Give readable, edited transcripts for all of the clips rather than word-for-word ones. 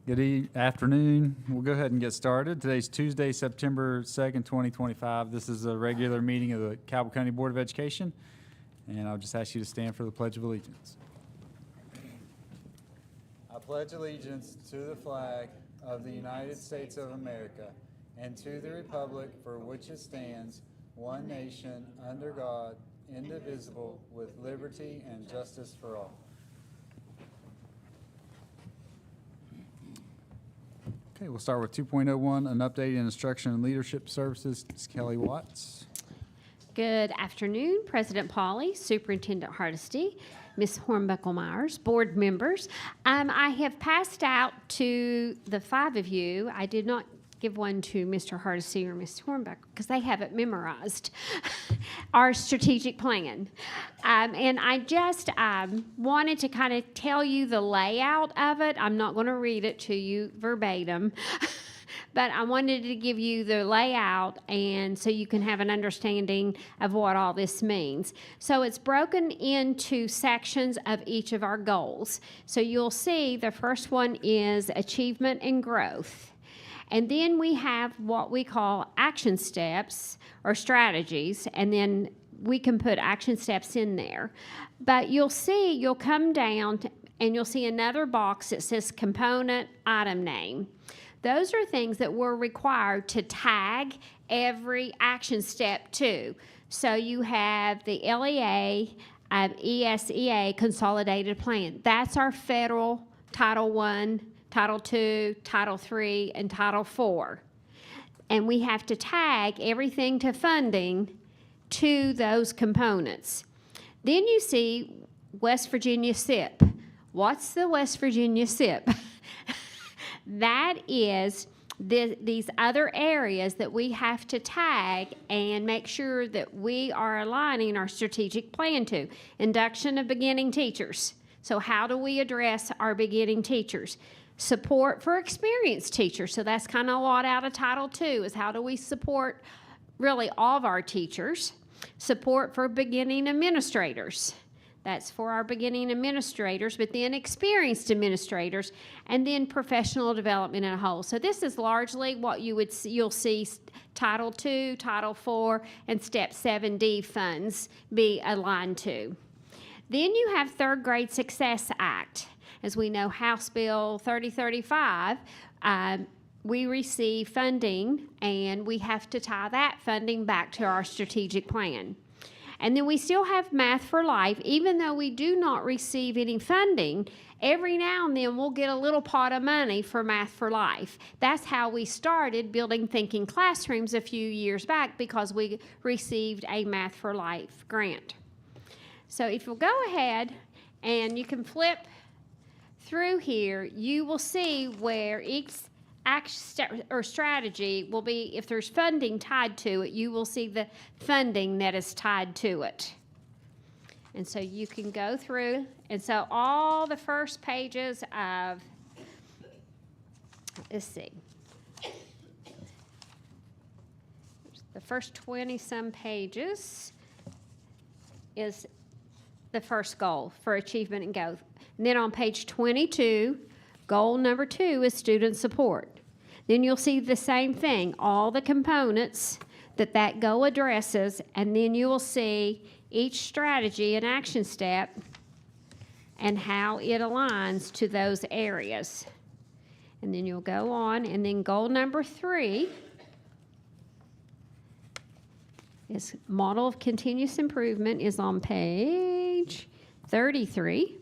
Good afternoon. We'll go ahead and get started. Today's Tuesday, September 2nd, 2025. This is a regular meeting of the Cabell County Board of Education, and I'll just ask you to stand for the Pledge of Allegiance. I pledge allegiance to the flag of the United States of America and to the republic for which it stands, one nation, under God, indivisible, with liberty and justice for all. Okay, we'll start with 2.01, an update in instruction and leadership services. Ms. Kelly Watts. Good afternoon, President Pauley, Superintendent Hardesty, Ms. Hornbuckle-Myers, board members. I have passed out to the five of you. I did not give one to Mr. Hardesty or Ms. Hornbuckle because they haven't memorized our strategic plan. And I just wanted to kind of tell you the layout of it. I'm not going to read it to you verbatim, but I wanted to give you the layout and so you can have an understanding of what all this means. So it's broken into sections of each of our goals. So you'll see the first one is achievement and growth. And then we have what we call action steps or strategies, and then we can put action steps in there. But you'll come down and you'll see another box that says component item name. Those are things that we're required to tag every action step to. So you have the LEA, ESEA consolidated plan. That's our federal Title I, Title II, Title III, and Title IV. And we have to tag everything to funding to those components. Then you see West Virginia SIP. What's the West Virginia SIP? That is these other areas that we have to tag and make sure that we are aligning our strategic plan to. Induction of beginning teachers. So how do we address our beginning teachers? Support for experienced teachers. So that's kind of a lot out of Title II is how do we support really all of our teachers. Support for beginning administrators. That's for our beginning administrators, but then experienced administrators, and then professional development in a whole. So this is largely what you'll see Title II, Title IV, and Step 7D funds be aligned to. Then you have Third Grade Success Act. As we know, House Bill 3035, we receive funding, and we have to tie that funding back to our strategic plan. And then we still have Math for Life. Even though we do not receive any funding, every now and then we'll get a little pot of money for Math for Life. That's how we started building Thinking Classrooms a few years back because we received a Math for Life grant. So if you'll go ahead and you can flip through here, you will see where each action or strategy will be, if there's funding tied to it, you will see the funding that is tied to it. And so you can go through, and so all the first pages of, let's see, the first 20-some pages is the first goal for achievement and growth. And then on page 22, goal number 2 is student support. Then you'll see the same thing, all the components that goal addresses, and then you will see each strategy and action step and how it aligns to those areas. And then you'll go on, and then goal number 3 is model of continuous improvement is on page 33,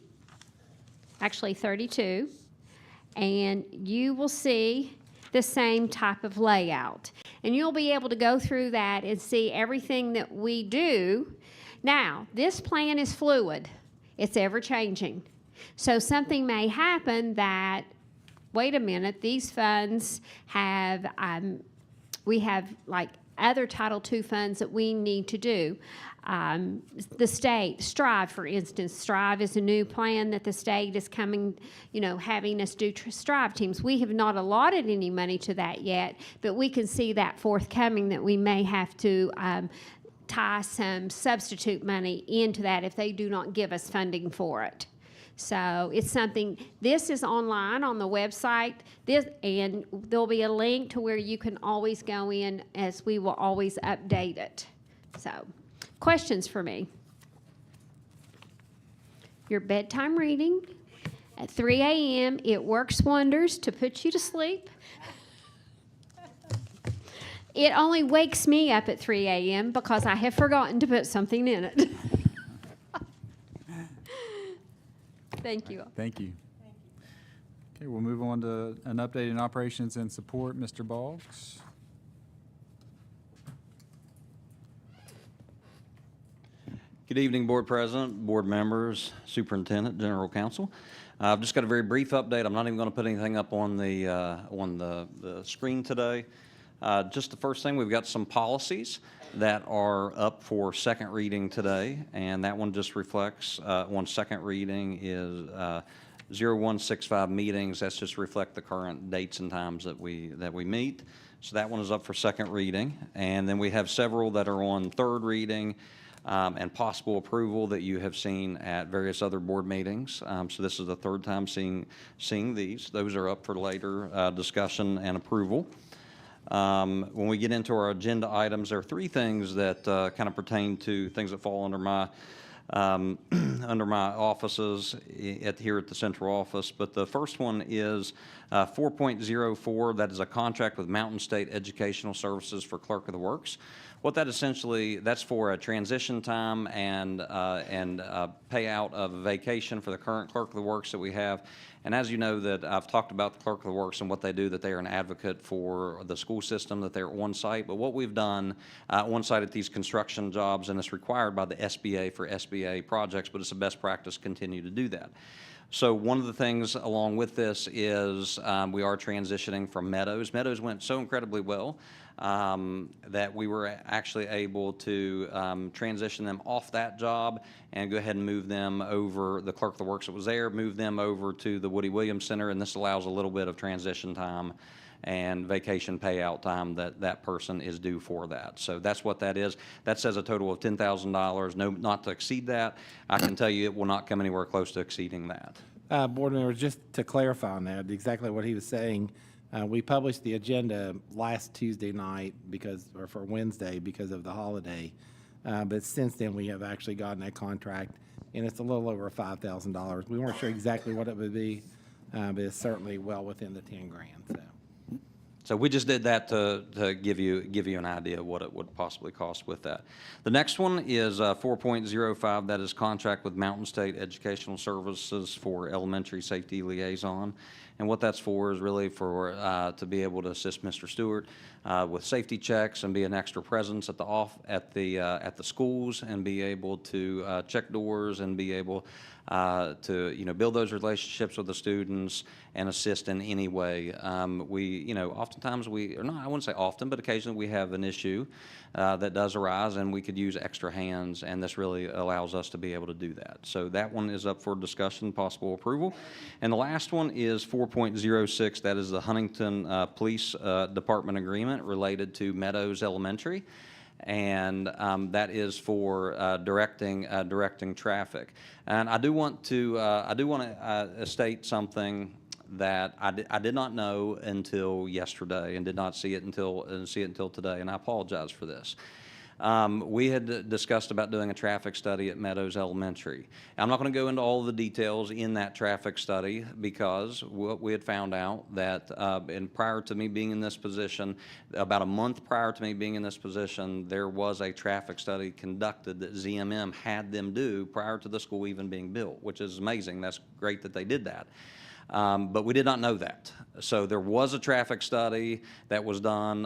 actually 32, and you will see the same type of layout. And you'll be able to go through that and see everything that we do. Now, this plan is fluid. It's ever-changing. So something may happen that, wait a minute, these funds have, we have like other Title II funds that we need to do. The state, Strive, for instance. Strive is a new plan that the state is coming, having us do Strive teams. We have not allotted any money to that yet, but we can see that forthcoming that we may have to tie some substitute money into that if they do not give us funding for it. So it's something, this is online on the website, and there'll be a link to where you can always go in, as we will always update it. So, questions for me? Your bedtime reading at 3 a.m., it works wonders to put you to sleep. It only wakes me up at 3 a.m. because I have forgotten to put something in it. Thank you. Thank you. Okay, we'll move on to an update in operations and support. Mr. Boggs. Good evening, Board President, Board members, Superintendent, General Counsel. I've just got a very brief update. I'm not even going to put anything up on the screen today. Just the first thing, we've got some policies that are up for second reading today, and that one just reflects, one second reading is 0165 meetings. That's just reflect the current dates and times that we meet. So that one is up for second reading. And then we have several that are on third reading and possible approval that you have seen at various other board meetings. So this is the third time seeing these. Those are up for later discussion and approval. When we get into our agenda items, there are three things that kind of pertain to things that fall under my offices here at the central office. But the first one is 4.04. That is a contract with Mountain State Educational Services for Clerk of the Works. What that essentially, that's for a transition time and payout of a vacation for the current Clerk of the Works that we have. And as you know, that I've talked about the Clerk of the Works and what they do, that they are an advocate for the school system, that they're on site. But what we've done on site at these construction jobs, and it's required by the SBA for SBA projects, but it's a best practice to continue to do that. So one of the things along with this is we are transitioning from Meadows. Meadows went so incredibly well that we were actually able to transition them off that job and go ahead and move them over, the Clerk of the Works that was there, move them over to the Woody Williams Center, and this allows a little bit of transition time and vacation payout time that person is due for that. So that's what that is. That says a total of $10,000, no, not to exceed that. I can tell you it will not come anywhere close to exceeding that. Board members, just to clarify on that, exactly what he was saying, we published the agenda last Tuesday night or for Wednesday because of the holiday. But since then, we have actually gotten that contract, and it's a little over $5,000. We weren't sure exactly what it would be, but it's certainly well within the 10 grand. So we just did that to give you an idea of what it would possibly cost with that. The next one is 4.05. That is contract with Mountain State Educational Services for Elementary Safety Liaison. And what that's for is really for to be able to assist Mr. Stewart with safety checks and be an extra presence at the schools and be able to check doors and be able to build those relationships with the students and assist in any way. Oftentimes or not, I wouldn't say often, but occasionally we have an issue that does arise and we could use extra hands, and this really allows us to be able to do that. So that one is up for discussion, possible approval. And the last one is 4.06. That is the Huntington Police Department agreement related to Meadows Elementary. And that is for directing traffic. And I do want to state something that I did not know until yesterday and did not see it until today, and I apologize for this. We had discussed about doing a traffic study at Meadows Elementary. I'm not going to go into all of the details in that traffic study because what we had found out that, and prior to me being in this position, about a month prior to me being in this position, there was a traffic study conducted that ZMM had them do prior to the school even being built, which is amazing. That's great that they did that. But we did not know that. So there was a traffic study that was done.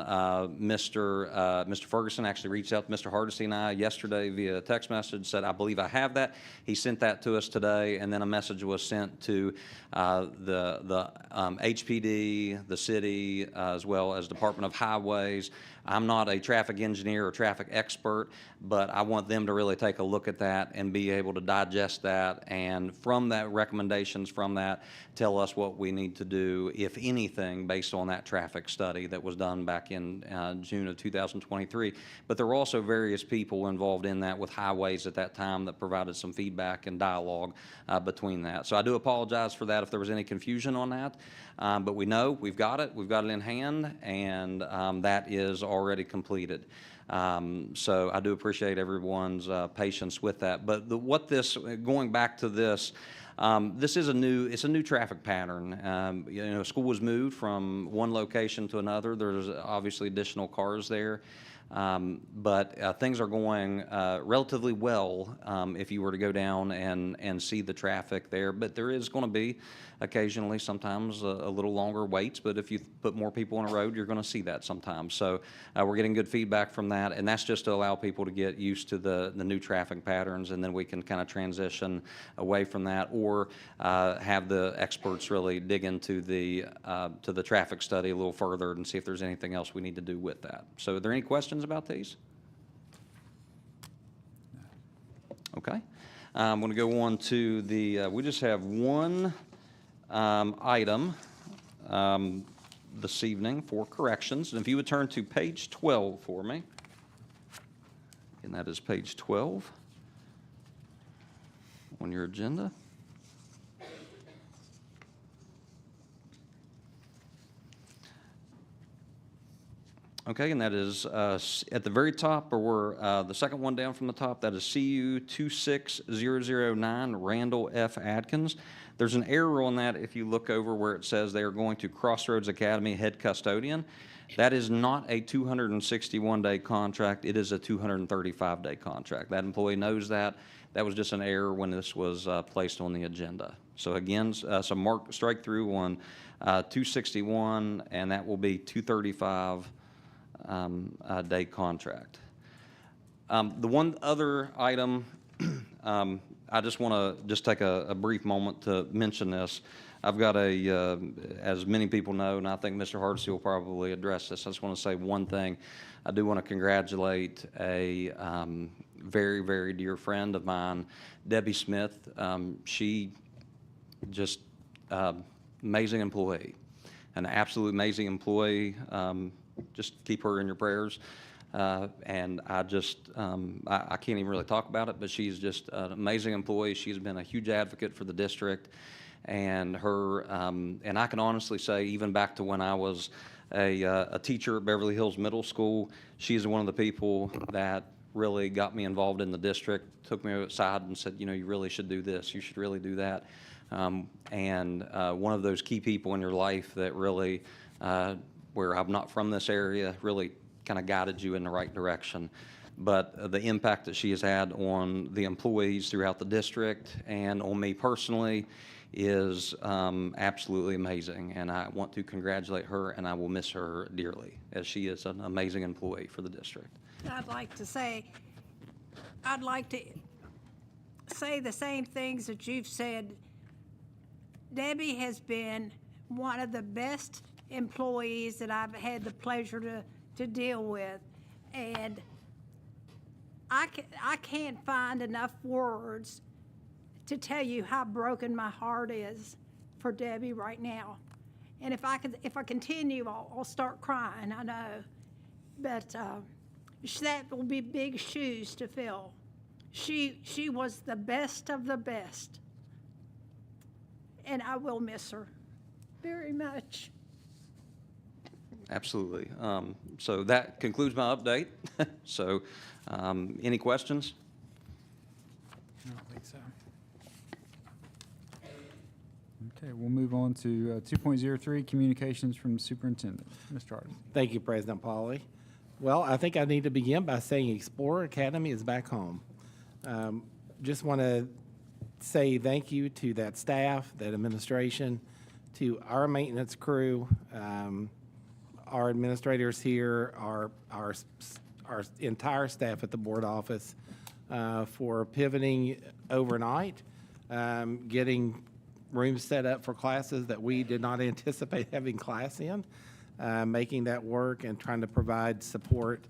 Mr. Ferguson actually reached out to Mr. Hardesty and I yesterday via text message, said, I believe I have that. He sent that to us today, and then a message was sent to the HPD, the city, as well as Department of Highways. I'm not a traffic engineer or traffic expert, but I want them to really take a look at that and be able to digest that, and from that, recommendations from that, tell tell us what we need to do, if anything, based on that traffic study that was done back in June of 2023. But there were also various people involved in that with highways at that time that provided some feedback and dialogue between that. So I do apologize for that if there was any confusion on that. But we know we've got it in hand, and that is already completed. So I do appreciate everyone's patience with that. But going back to this, this is it's a new traffic pattern. School was moved from one location to another. There's obviously additional cars there. But things are going relatively well if you were to go down and see the traffic there. But there is going to be occasionally sometimes a little longer waits, but if you put more people on a road, you're going to see that sometimes. So we're getting good feedback from that, and that's just to allow people to get used to the new traffic patterns, and then we can kind of transition away from that, or have the experts really dig into to the traffic study a little further and see if there's anything else we need to do with that. So are there any questions about these? Okay. I'm going to go on to we just have one item this evening for corrections. And if you would turn to page 12 for me, and that is page 12 on your agenda. Okay, and that is at the very top, or the second one down from the top, that is CU 26009, Randall F. Adkins. There's an error on that if you look over where it says they are going to Crossroads Academy head custodian. That is not a 261-day contract. It is a 235-day contract. That employee knows that. That was just an error when this was placed on the agenda. So again, some strike through on 261, and that will be 235 day contract. The one other item, I just want to take a brief moment to mention this. I've got as many people know, and I think Mr. Hardesty will probably address this, I just want to say one thing. I do want to congratulate a very, very dear friend of mine, Debbie Smith. She just amazing employee, an absolute amazing employee. Just keep her in your prayers. And I can't even really talk about it, but she's just an amazing employee. She's been a huge advocate for the district, and and I can honestly say, even back to when I was a teacher at Beverly Hills Middle School, she's one of the people that really got me involved in the district, took me aside and said, you really should do this, you should really do that. And one of those key people in your life that really, where I'm not from this area, really kind of guided you in the right direction. But the impact that she has had on the employees throughout the district and on me personally is absolutely amazing. And I want to congratulate her, and I will miss her dearly, as she is an amazing employee for the district. I'd like to say the same things that you've said. Debbie has been one of the best employees that I've had the pleasure to deal with, and I can't find enough words to tell you how broken my heart is for Debbie right now. And if I continue, I'll start crying, I know. But that will be big shoes to fill. She was the best of the best, and I will miss her very much. Absolutely. So that concludes my update. So any questions? I don't think so. Okay, we'll move on to 2.03, communications from the superintendent. Mr. Hardesty. Thank you, President Pauly. Well, I think I need to begin by saying Explorer Academy is back home. Just want to say thank you to that staff, that administration, to our maintenance crew, our administrators here, our entire staff at the board office for pivoting overnight, getting rooms set up for classes that we did not anticipate having class in, making that work and trying to provide support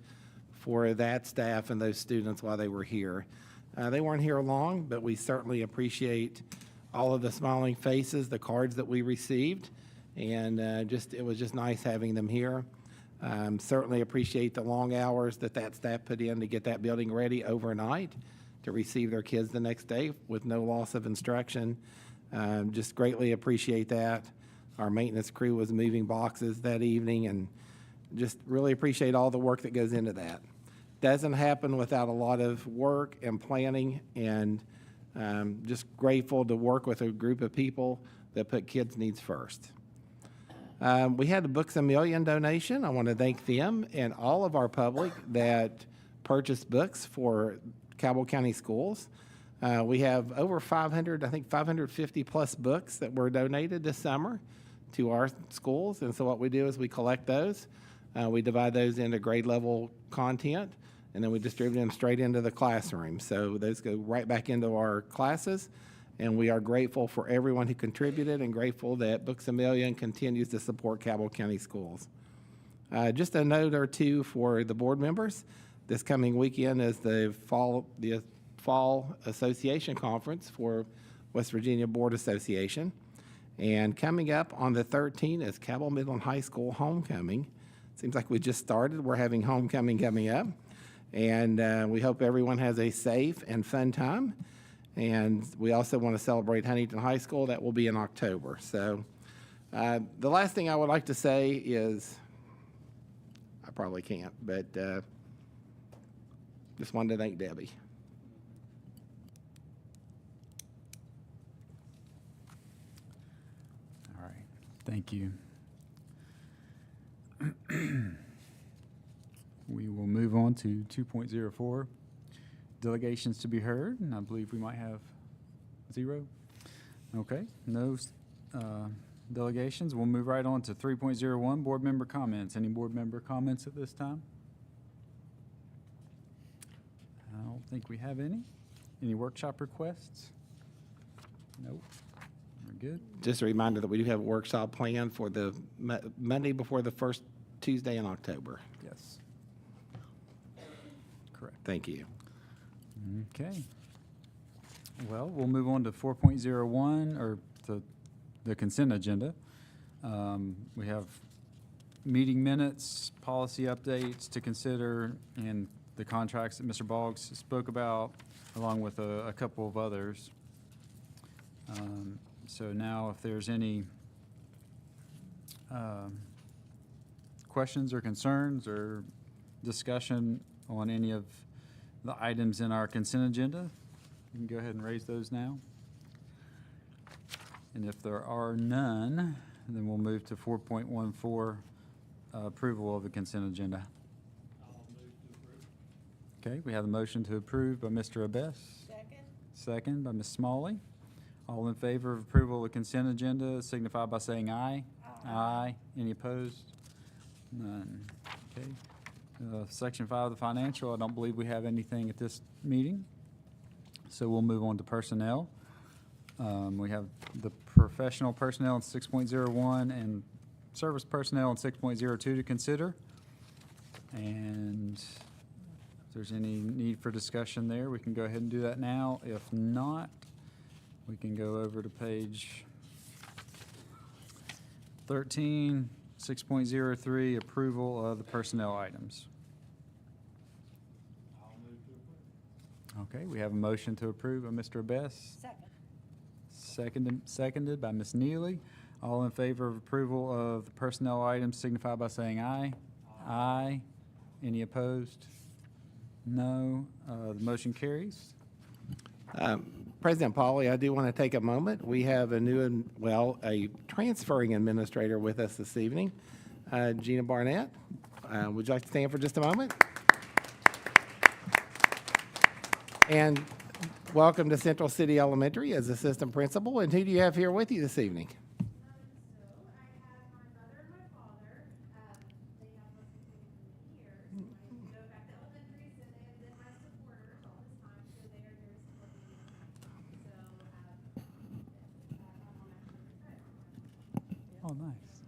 for that staff and those students while they were here. They weren't here long, but we certainly appreciate all of the smiling faces, the cards that we received, and it was just nice having them here. Certainly appreciate the long hours that staff put in to get that building ready overnight to receive their kids the next day with no loss of instruction. Just greatly appreciate that. Our maintenance crew was moving boxes that evening, and just really appreciate all the work that goes into that. Doesn't happen without a lot of work and planning, and just grateful to work with a group of people that put kids' needs first. We had the Books A Million donation. I want to thank them and all of our public that purchased books for Cabell County Schools. We have over 500, I think 550 plus books that were donated this summer to our schools. And so what we do is we collect those. We divide those into grade level content, and then we distribute them straight into the classroom. So those go right back into our classes. And we are grateful for everyone who contributed, and grateful that Books A Million continues to support Cabell County Schools. Just a note or two for the board members. This coming weekend is the Fall Association Conference for West Virginia Board Association. And coming up on the 13th is Cabell Midland High School Homecoming. Seems like we just started. We're having homecoming coming up. And we hope everyone has a safe and fun time. And we also want to celebrate Huntington High School. That will be in October. So the last thing I would like to say is, I probably can't, but just wanted to thank Debbie. All right, thank you. We will move on to 2.04, delegations to be heard, and I believe we might have 0. Okay, no delegations. We'll move right on to 3.01, board member comments. Any board member comments at this time? I don't think we have any. Any workshop requests? Nope. We're good. Just a reminder that we do have a workshop planned for the Monday before the first Tuesday in October. Yes. Correct. Thank you. Okay. Well, we'll move on to 4.01, or the consent agenda. We have meeting minutes, policy updates to consider, and the contracts that Mr. Boggs spoke about, along with a couple of others. So now if there's any questions or concerns or discussion on any of the items in our consent agenda, you can go ahead and raise those now. And if there are none, then we'll move to 4.14, approval of the consent agenda. I'll move to approve. Okay, we have a motion to approve by Mr. Abess. Second? Second by Ms. Smalley. All in favor of approval of the consent agenda signify by saying aye. Aye. Any opposed? None. Okay. Section 5 of the financial, I don't believe we have anything at this meeting. So we'll move on to personnel. We have the professional personnel in 6.01 and service personnel in 6.02 to consider. And if there's any need for discussion there, we can go ahead and do that now. If not, we can go over to page 13, 6.03, approval of the personnel items. I'll move to approve. Okay, we have a motion to approve by Mr. Abess. Second. Seconded by Ms. Neely. All in favor of approval of the personnel items signify by saying aye. Aye. Any opposed? No. The motion carries. President Pauly, I do want to take a moment. We have a transferring administrator with us this evening, Gina Barnett. Would you like to stand for just a moment? And welcome to Central City Elementary as assistant principal. And who do you have here with you this evening? So I have my mother and my father. They have worked with me for many years. I go back to elementary, so they have been my supporters all this time, so they are very supportive of me. So, I'm actually retired. Oh, nice.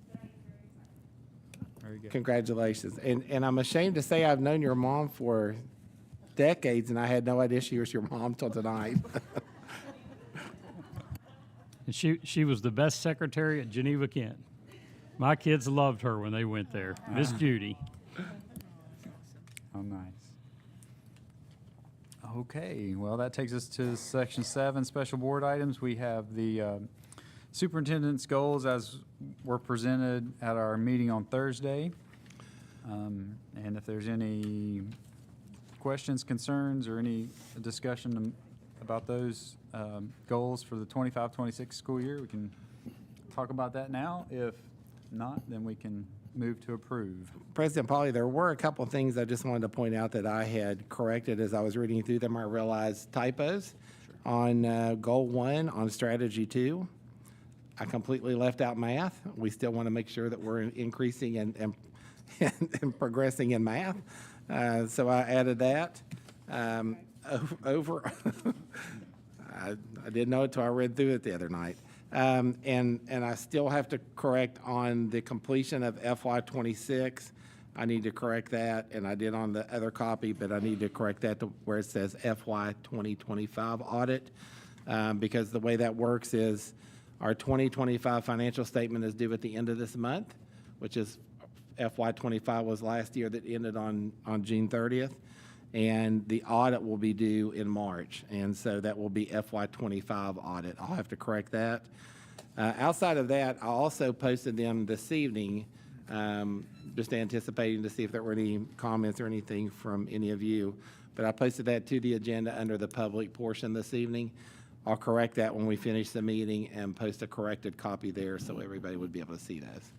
But I am very excited. Very good. Congratulations. And I'm ashamed to say I've known your mom for decades, and I had no idea she was your mom till tonight. And she was the best secretary at Geneva Kent. My kids loved her when they went there. Miss Judy. Oh, nice. Okay, well, that takes us to section 7, special board items. We have the superintendent's goals as were presented at our meeting on Thursday. And if there's any questions, concerns, or any discussion about those goals for the 25-26 school year, we can talk about that now. If not, then we can move to approve. President Polly, there were a couple of things I just wanted to point out that I had corrected as I was reading through them. I realized typos on goal 1 on strategy 2. I completely left out math. We still want to make sure that we're increasing and progressing in math. So I added that. Over, I didn't know it till I read through it the other night. And I still have to correct on the completion of FY26. I need to correct that, and I did on the other copy, but I need to correct that to where it says FY 2025 audit, because the way that works is our 2025 financial statement is due at the end of this month, which is FY 25 was last year that ended on June 30th. And the audit will be due in March, and so that will be FY 25 audit. I'll have to correct that. Outside of that, I also posted them this evening, just anticipating to see if there were any comments or anything from any of you. But I posted that to the agenda under the public portion this evening. I'll correct that when we finish the meeting and post a corrected copy there so everybody would be able to see those.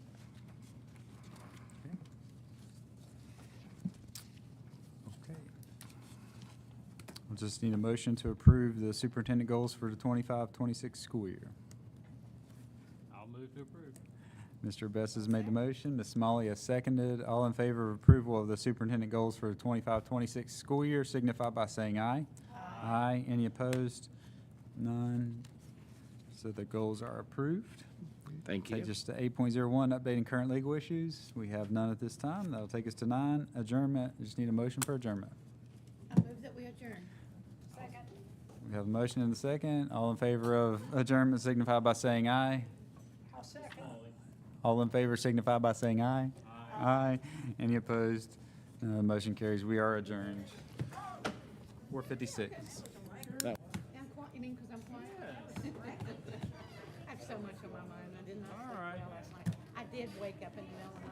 We'll just need a motion to approve the superintendent goals for the 25-26 school year. I'll move to approve. Mr. Best has made the motion. Ms. Smalley has seconded. All in favor of approval of the superintendent goals for the 25-26 school year signify by saying aye. Aye. Any opposed? None. So the goals are approved. Thank you. Take us to 8.01, updating current legal issues. We have none at this time. That'll take us to 9, adjournment. We just need a motion for adjournment. I move that we adjourn. We have a motion and a second. All in favor of adjournment signify by saying aye. I'll second. All in favor signify by saying aye. Aye. Any opposed? Motion carries. We are adjourned. 4:56. I'm quiet, you mean because I'm quiet? I have so much on my mind, I didn't know. All right. Last night. I did wake up in the middle of the night